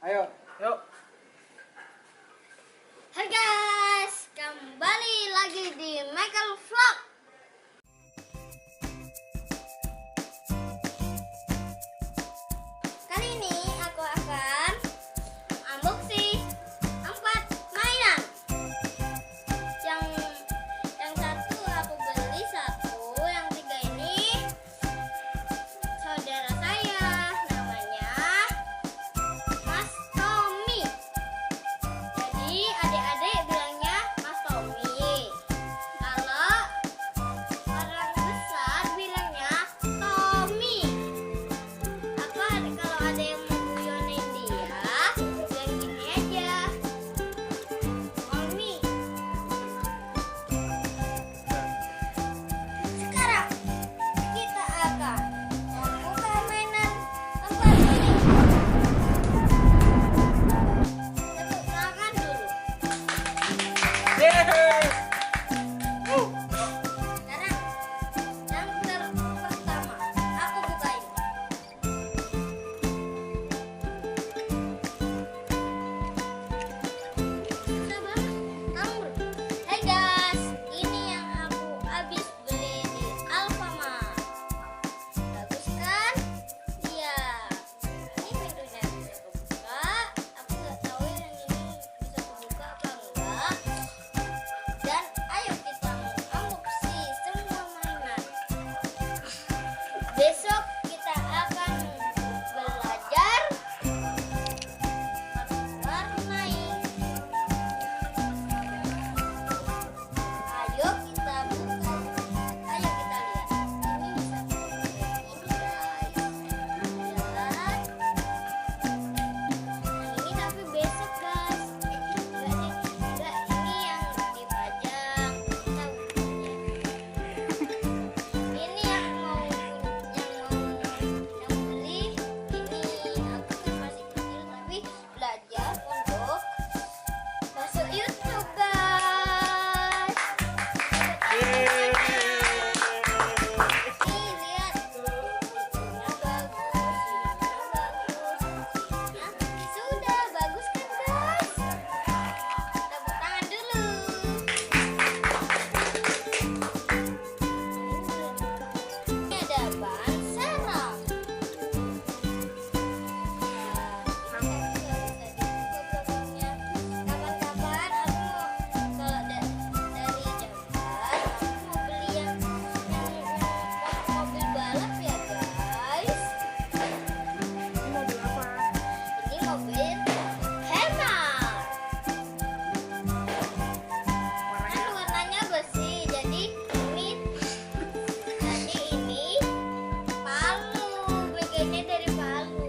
Ayo, yuk. Hai guys, kembali lagi di Michael Vlog. Kali ini aku akan unboxing 4 mainan. Yang satu aku beli satu, yang tiga ini saudara saya, namanya Mas Tommy. Jadi adik-adik bilangnya Mas Tommy. Kalau orang besar bilangnya Tommy. Kalau ada yang mau guyonin dia, bilang gini aja, Tommy. Sekarang kita akan membuka mainan tempat ini. Tepuk tangan dulu. Yeay. Sekarang yang pertama, aku bukain. Susah banget, tahu bro? Hai guys, ini yang aku habis beli di Alfamart. Bagus kan? Iya. Ini pintunya bisa kebuka. Aku nggak tahu yang ini bisa kebuka apa enggak. Dan ayo kita unboxing semua mainan. Besok kita akan belajar warnai. Ayo kita buka. Ayo kita lihat. Ini bisa seperti ini guys. Dan yang ini tapi besok guys. Enggak ini yang dipajang. Kita bukanya. Ini yang beli ini aku kan masih kecil tapi belajar untuk masuk YouTube guys. Yeay. Nih lihat, fotonya bagus, videonya bagus, sudah bagus kan guys? Tepuk tangan dulu. Ini ada ban serep. Kapan-kapan aku kalau dari Jakarta aku mau beli yang mobil balap ya guys. Ini mobil apa? Ini mobil Hammer. Kan warnanya besi, jadi ini palu, bagiannya dari palu.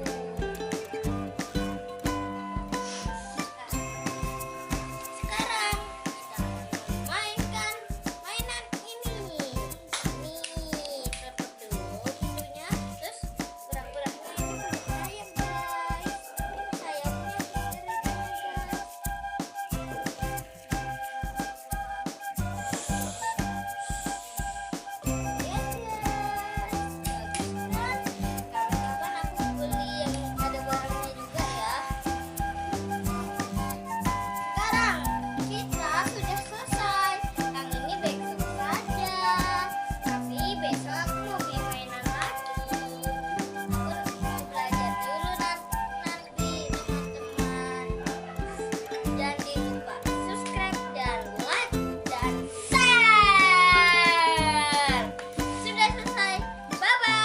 Sekarang kita akan mainkan mainan ini. Nih, tutup dulu pintunya, terus gerak-geraknya ini sayap guys. Ini sayapnya dari guys. Lihat guys, bagus kan? Kapan-kapan aku beli yang ada barangnya juga ya. Sekarang kita sudah selesai. Yang ini besok saja. Tapi besok aku mau beli mainan lagi. Aku mau belajar dulu nanti teman-teman. Jangan lupa subscribe dan like dan share. Sudah selesai. Bye bye.